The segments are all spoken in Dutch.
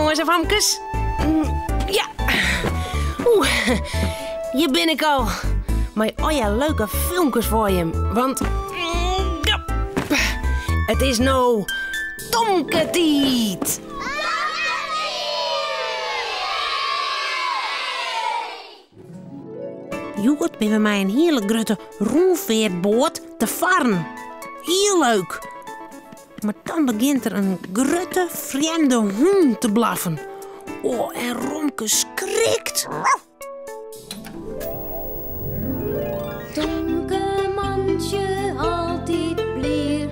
jongens en famkes. Ja. Hier ben ik al. Maar ja, leuke filmpjes voor je. Want ja, het is nou Tomketiet. Joet ben we mij een hele grote roenveertboot te varen. Heel leuk. Maar dan begint er een grote vreemde hond te blaffen. Oh, en Romke schrikt. Tomke mandje altijd blier.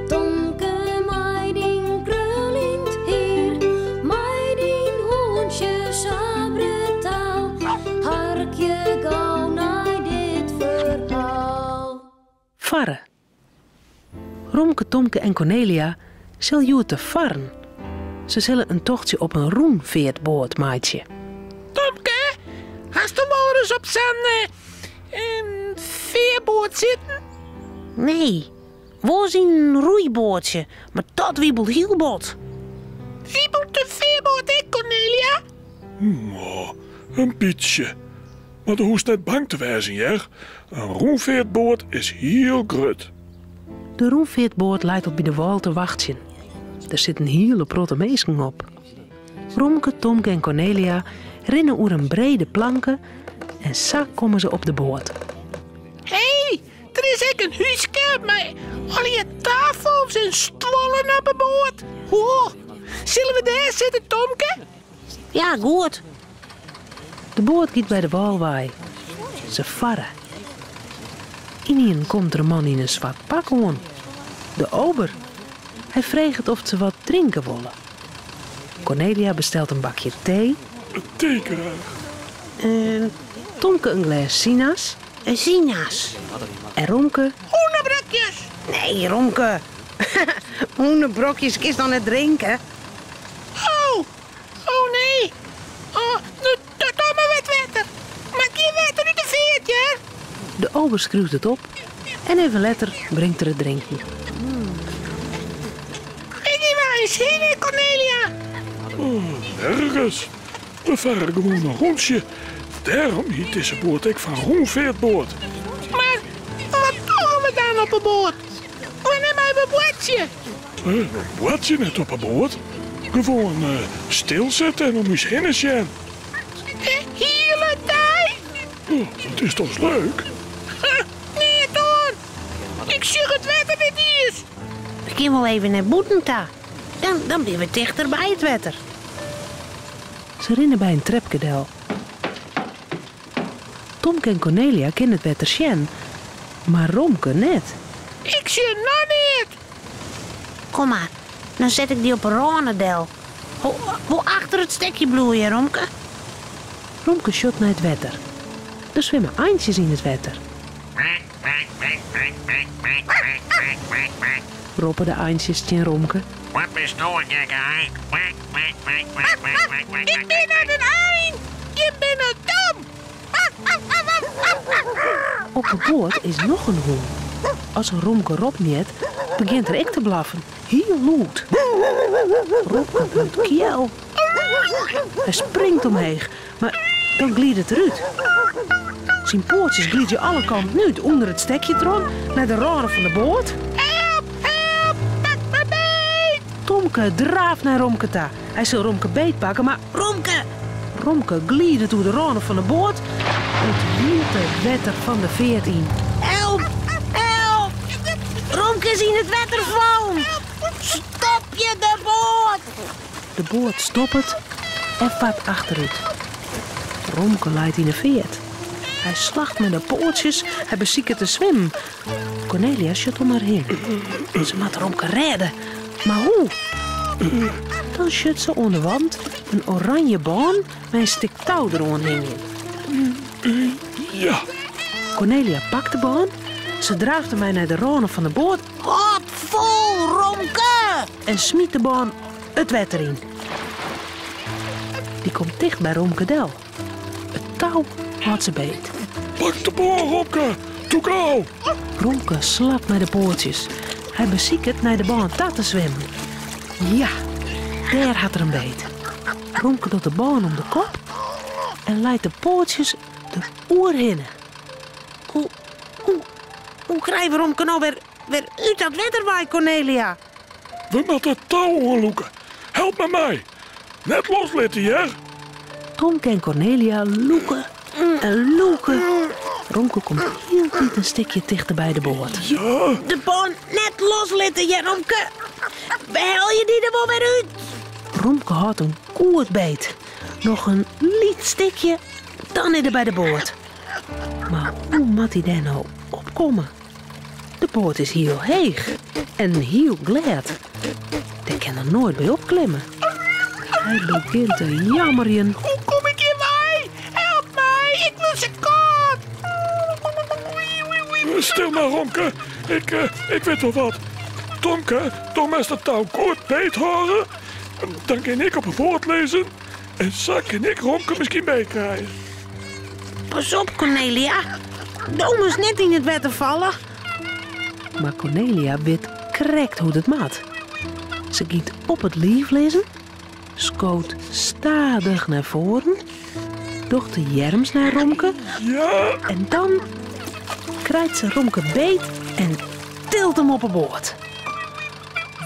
Tomke meiding krulint heer. Meiding hoentje sabre taal. Harkje gauw naar dit verhaal. Varren. Romke, Tomke en Cornelia zullen jou te varren. Ze zullen een tochtje op een roenveertboot maatje. Tomke, hast du wel eens op zo'n veerboot zitten? Nee, we zien een roeibootje, maar dat wiebelt heel bot. Wiebelt de veerboot, hè, Cornelia? Een beetje. Maar de hoest net bang te wezen, jer. Een roenveertboot is heel groot. De roenveertboot leidt op bij de wal te wachten. Er zitten hele protte mensen op. Romke, Tomke en Cornelia rennen over een brede planken en zo komen ze op de boot. Hé, er is ook een huiskaart met al je tafels en stoelen op de boot. Oh, zullen we daar zitten, Tomke? Ja, goed. De boot gaat bij de walwaai. Ze varren. Ineen komt er een man in een zwart pak aan. De ober. Hij vraagt of ze wat drinken willen. Cornelia bestelt een bakje thee. Een thee graag. Tomke een glas sinaas. Sinaas. En Romke... Hoenenbrokjes. Nee, Romke. Hoenenbrokjes is dan het drinken. Oh nee. Oh, nu domme wat water. Maak je water uit de veertje? De ober schreeuwt het op. En even later brengt er het drinken. Ik heb wel eens heen, hè, Cornelia. Nergens. We varen gewoon een rondje. Daarom heet deze boot ook van roenveertboot. Maar wat doen we dan op een boot? We nemen een bootje. Een bootje net op een boot. Gewoon stilzetten en om eens heen gaan. De hele tijd? Oh, dat is toch leuk? Nee, Toon. Ik zeg het water niet is. We kunnen wel even naar Boetenta. Dan ben we dichter bij het water. Ze rennen bij een trepkedel. Tomke en Cornelia kennen het water zien, maar Romke net. Ik zie nog niet. Kom maar, dan zet ik die op een ronendel. Hoe achter het stekje bloeien, Romke? Romke shot naar het water. Er zwemmen eindjes in het water. Roepen de eindjes tegen Romke. Wat is nou een gekke eind? Ik ben aan het eind. Je bent een dom. Op de boot is nog een hoen. Als een Romke Rob niet, begint er ik te blaffen. Heel luid. Romke bloedt kiel. Hij springt omheen, maar dan glied het eruit. Zijn pootjes glieden alle kanten uit onder het stekje tron naar de raden van de boot. Help, help, pak me beet. Tomke draaft naar Romke ta. Hij zal Romke beetpakken, maar Romke gliedde door de raden van de boot. Het witte wetter van de 14. Help, help. Romke is in het water gevallen. Stop je de boot. De boot stopt het en vaart achteruit. Romke leidt in de veert. Hij slacht met de pootjes, hij beziekt te zwemmen. Cornelia shut om haar heen. Ze moet Romke redden. Maar hoe? Dan shut ze onder de wand een oranje baan met een stuk touw eromheen. Ja. Cornelia pakt de baan, ze draagt hem naar de ranen van de boot God vol, Romke. en smiet de baan het water in. Die komt dicht bij Romke Del. Het touw had ze beet. Pak de boor, Romke. Doe gauw. Romke slapt naar de poortjes. Hij beziekt het naar de baan te zwemmen. Ja, daar had er een beet. Romke doet de baan om de kop en leidt de pootjes de oer heen. Hoe krijgen we Romke nou weer uit dat wetterwaai, Cornelia? We moeten het touw onloeken. Help me mij. Net loslaten, ja? Tomke en Cornelia loeken en loeken. Romke komt heel niet een stukje dichter bij de boot. Ja. De baan net loslitten, ja, Romke. Behel je die er wel weer uit? Romke had een koerdbeet. Nog een liet stukje, dan is er bij de boot. Maar hoe moet hij daar nou opkomen? De boot is heel heeg en heel glad. Daar kan er nooit bij opklimmen. Hij begint te jammeren. Hoe kom ik hier bij? Help mij, ik wil ze kort. Stil maar, Romke. Ik weet wel wat. Tomke, Thomas de touw kort beet horen. Dan kan ik op een woord lezen. En zo kan ik Romke misschien meekrijgen. Pas op, Cornelia. De is net in het wetter vallen. Maar Cornelia weet correct hoe het maat. Ze giet op het lief lezen, scoot stadig naar voren, docht de jerms naar Romke Ja. en dan krijgt ze Romke beet en tilt hem op een boord.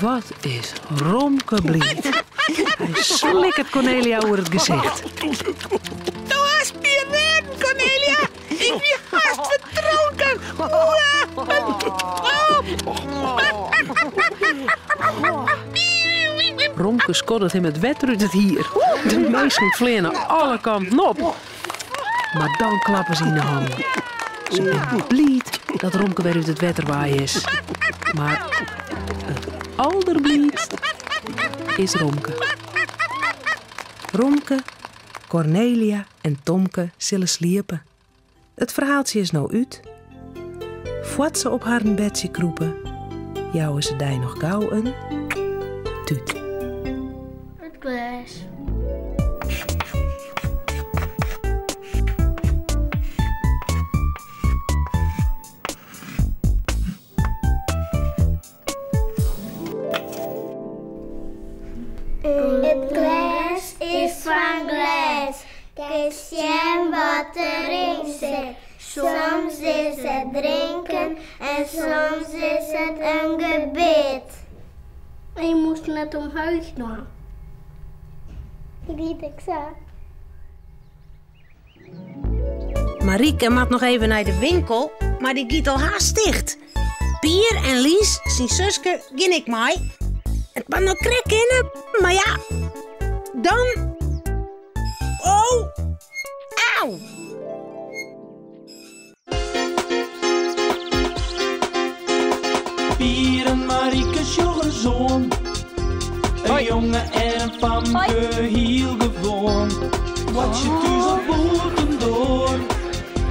Wat is Romke blied. Hij slikkert Cornelia over het gezicht. Nou hast je redden, Cornelia. Ik ben haast verdronken. Romke skoddert hem het wetter uit het hier. De meesten vleeren alle kanten op. Maar dan klappen ze in de handen. Ze zijn blied dat Romke weer uit het wetterwaai is. Maar het allerbliedst is Romke. Romke, Cornelia en Tomke zullen sliepen. Het verhaaltje is nou uit. Voordat ze op haar bedje kroepen, jouwen ze daar nog gauw een tuut. Het glas. Het glas is van glas. Kijk zien wat erin zit. Soms is het drinken en soms is het een gebed. En je moest net om huis doen. Riet ik zo. Marieke moet nog even naar de winkel, maar die giet al haast dicht. Pier en Lies, zijn zuske, gin ik mij. Het mag nog krek in, maar ja, dan... Oh, auw! Pier en Marieke sjoggen zoon. Een jongen en een famke heel gewoon. Wat je thuis op boten door.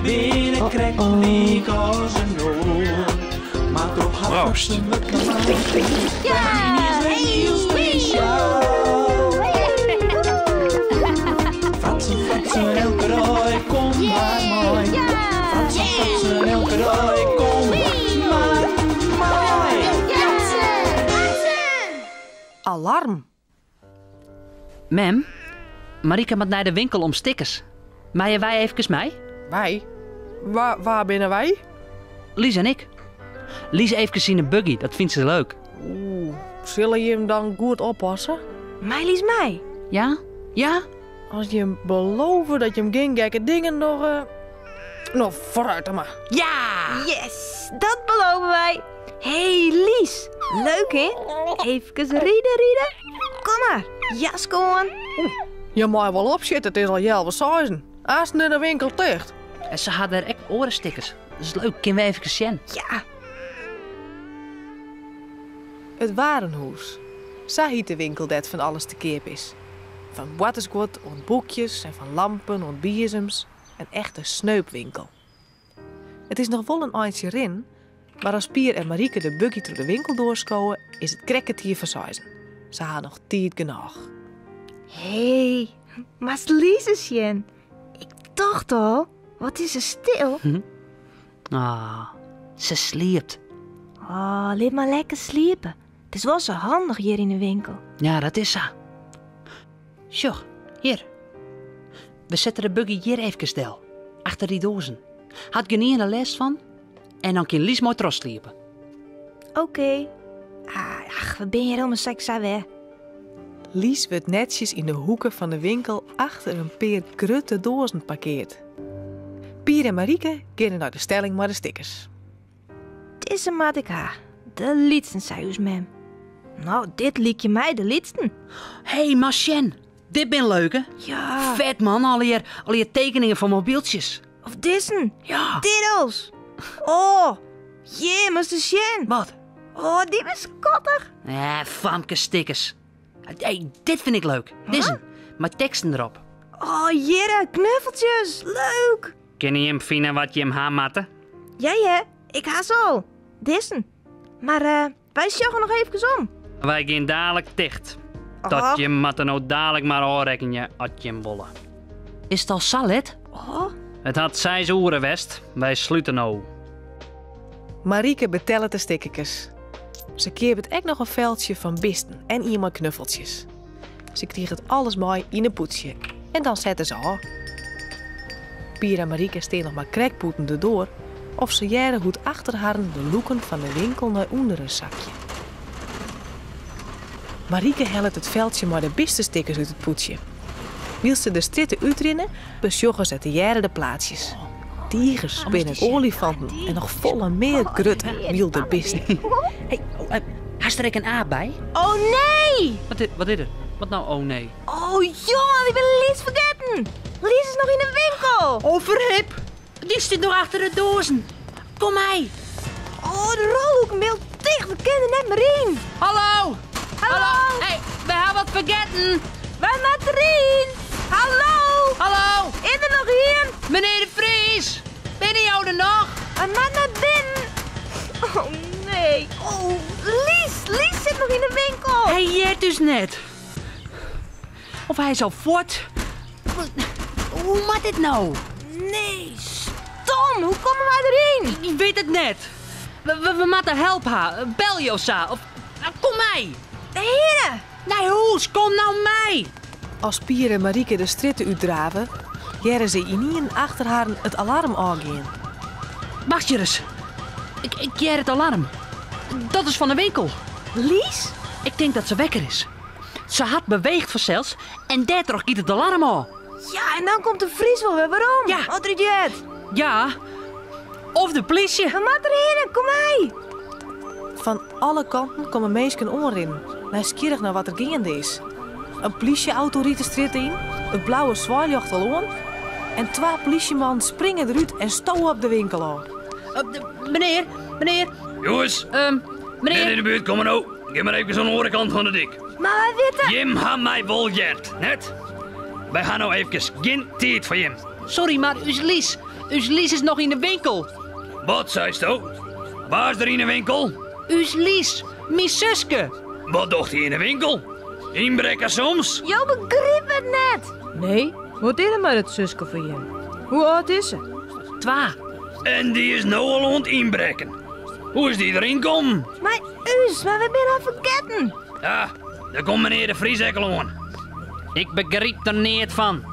Binnen krijgt een week als een oor. Maar toch had ze me klaar. Ja, Die is heel speciaal. Fratsen, elke rij, kom maar mooi. Fratsen, elke rij, kom maar mooi. Alarm! Mem, Marieke moet naar de winkel om stickers. Maaien wij even mee? Wij? Waar binnen wij? Lies en ik. Lies even zien een buggy, dat vindt ze leuk. Zullen je hem dan goed oppassen? Mij lies mij. Ja? Ja? Als je hem belooft dat je hem geen gekke dingen nog vooruit dan maar. Ja! Yes, dat beloven wij. Hey Lies, leuk hè? Even rieden. Kom maar, jas gewoon. Je mag wel opzitten, het is al jelwe seizen. Als nu de winkel dicht. En ze hadden er echt orenstickers. Dat is leuk, kunnen we even zien? Ja. Het Warenhuis. Zo heet de winkel dat van alles te keep is. Van watersgoed, en boekjes en van lampen en biezems. Een echte sneupwinkel. Het is nog wel een eindje erin, maar als Pier en Marieke de buggy door de winkel doorschouwen, is het krekketier verzeizen. Ze hadden nog tijd genoeg. Hey, maar Lies is jen. Ik dacht al, wat is ze stil? Ze sliept. Oh, laat maar lekker sliepen. Het is wel zo handig hier in de winkel. Ja, dat is ze. Sjoch, Hier. We zetten de buggy hier even stil. Achter die dozen. Had geen een les van. En dan kan Lies mooi trost liepen. Oké. Wat ben je helemaal seks hè? Lies wordt netjes in de hoeken van de winkel achter een peer grote dozen parkeerd. Pier en Marieke gaan naar de stelling met de stickers. Deze maat ik haar. De liedsten, zei us mem. Nou, dit liek je mij de liedsten. Hé, Marchen. Dit ben leuk, hè? Ja. Vet, man. Al je tekeningen van mobieltjes. Of dissen. Ja. Diddels. Oh. Jee, maar de Sjen. Wat? Oh, die was kottig. Ja, famke stickers. Hey, dit vind ik leuk. Dissen. Met teksten erop. Oh, jere, knuffeltjes. Leuk. Ken je hem vinden wat je hem haamatte? Ja, ik haast al. Dissen. Maar wij sjoggen nog even om. Wij gaan dadelijk dicht. Oh. Dat je matte nou dadelijk maar aanrekenen als je hem willen. Is het al salet? Oh. Het had 6 uur west. Wij sluiten nou. Marieke betelt de stickertjes. Ze keert ook nog een veldje van bisten en iemand knuffeltjes. Ze kreeg het alles mooi in een poetsje. En dan zetten ze aan. Pier en Marieke steen nog maar krekpoeten erdoor. Of ze jaren hoe achter haar de loeken van de winkel naar onder een zakje. Marieke helpt het veldje maar de beste stickers uit het poetsje. Wiel ze de stritten uitrennen, besjoggen ze te jaren de plaatsjes. Tigers, spinnen, olifanten en nog volle meer grutten wiel de bisten. Hey, haast er een A bij? Oh nee! Wat is er? Wat nou, oh nee? Oh jongen, ik ben Lies vergeten. Lies is nog in de winkel. Oh, verhip! Die zit nog achter de dozen. Kom mij. Oh, de rolhoek mail dicht. We kennen net maar in. Hallo! Hallo! Hey, we hebben wat vergeten. Wij met erin. Hallo! Hallo! Is er nog hier? Meneer de Vries! Ben je jou er nog? Een man naar binnen. Oh nee. Oh, Lies zit nog in de winkel. Hij jeert dus net. Of hij is al voort. Hoe maakt dit nou? Nee, stom. Hoe komen wij erin? Ik weet het net. We moeten helpen haar. Bel Josa. Of kom mij. Heren. Nee, hoes. Kom nou mij. Als Pier en Marieke de stritten uitdraven, jaren ze in achter haar het alarm aangaan. Wacht je eens. Ik jeer het alarm. Dat is van de winkel. Lies? Ik denk dat ze wekker is. Ze had beweegt vanzelfs en daardoor giet het alarm aan. Ja, en dan komt de Vries wel weer. Waarom? Ja. Wat doet je het? Ja. Of de politie. We moeten erin. Kom mee. Van alle kanten komen mensen onrennen, nieuwsgierig naar wat er gaande is. Een politieauto riet de straat in, het blauwe zwaaijacht al aan en 2 politiemannen springen eruit en stoten op de winkel aan. Meneer. Jongens, Meneer. net in de buurt komen nou. Geef maar even zo'n andere kant van de dik. Maar wij weten... Jim had mij wel gert, net? Wij gaan nou even geen tijd voor Jim. Sorry, maar uw Lies is nog in de winkel. Wat zei je nou? Waar is er in de winkel? Uw Lies, mijn zuske. Wat docht hij in de winkel? Inbreker soms? Jo begreep het net. Nee, wat is er met het zuske van je? Hoe oud is ze? 2. En die is nou al aan het inbreken. Hoe is die erin komen? Maar we zijn al vergeten. Ja, daar komt meneer de Vries ekkel aan. Ik begrijp er niet van.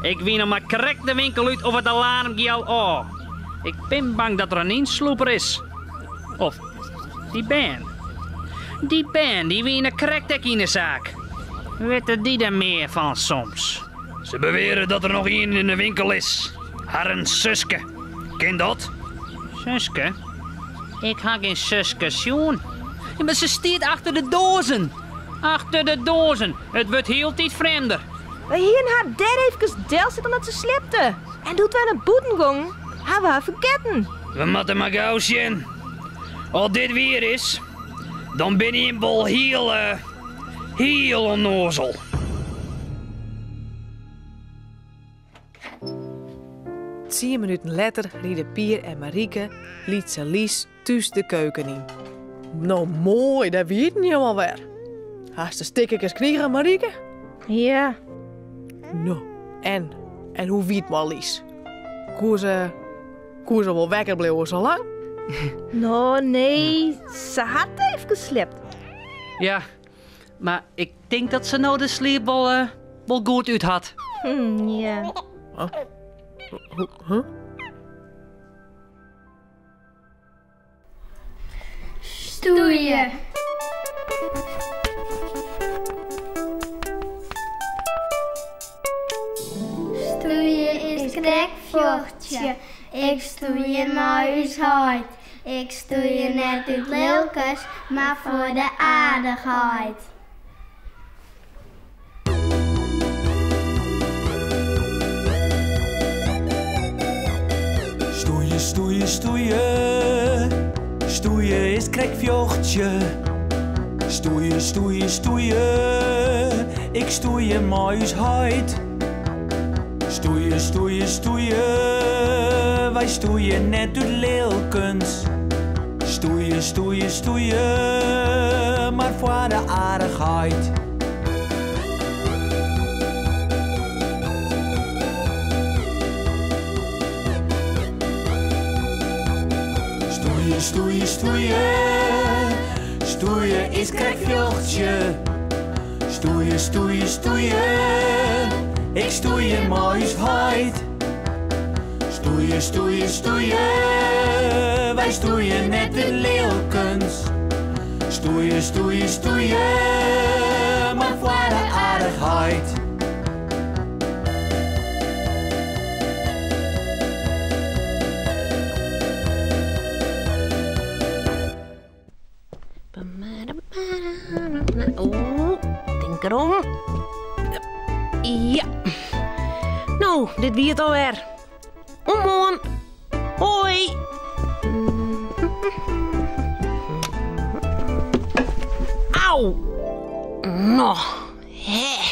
Ik weet nog maar correct de winkel uit of het alarm gaat al aan. Ik ben bang dat er een insloeper is. Of die band. Die band, die wie een correct in de zaak. Weten die er meer van soms? Ze beweren dat er nog één in de winkel is. Haar zuske. Ken dat? Zuske? Ik ha geen zuske, Sjoen. Ja, maar ze staat achter de dozen. Achter de dozen. Het wordt heel tijd vreemder. Wij hier haar derde even del zitten omdat ze slipte. En doet wij naar boeten gaan we haar vergeten. We moeten maar gauw zien. Als dit weer is, dan ben je wel heel onnozel. 10 minuten later rieden Pier en Marieke liet ze Lies thuis de keuken in. Nou mooi, dat weet niet helemaal weer. Haast de stickertjes krijgen, Marieke? Ja. Nou, en hoe weet maar Lies? Koer ze wel wekker blijven zo lang? Nou, nee, ze had even geslipt. Ja, maar ik denk dat ze nou de sleep wel wel goed uit had. Ja. Huh? Stoeien. Stoeien is krekvochtje. Ik stoeien maar uw huid. Ik stoeien net uit lilkes, maar voor de aardigheid. Stoeien, stoeien, stoeien. Stoeien is krekvochtje. Stoeien, stoeien, stoeien. Ik stoeien maar uw huid. Stoeien, stoeien, stoeien. Wij stoeien net uit lilkens. Stoeien, stoeien, stoeien. Maar voor de aardigheid. Stoeien, stoeien, stoeien. Stoeien is krekvochtje. Stoeien, stoeien, stoeien. Ik stoeien maar uw huid. Stoeien, stoeien, stoeien. Wij stoeien net de lilkens. Stoeien, stoeien, stoeien. Maar voor de aardigheid. Oeh, denk erom. Ja. Nou, dit wie het alweer. Omhoorn. Hoi. Auw. Nou, hè.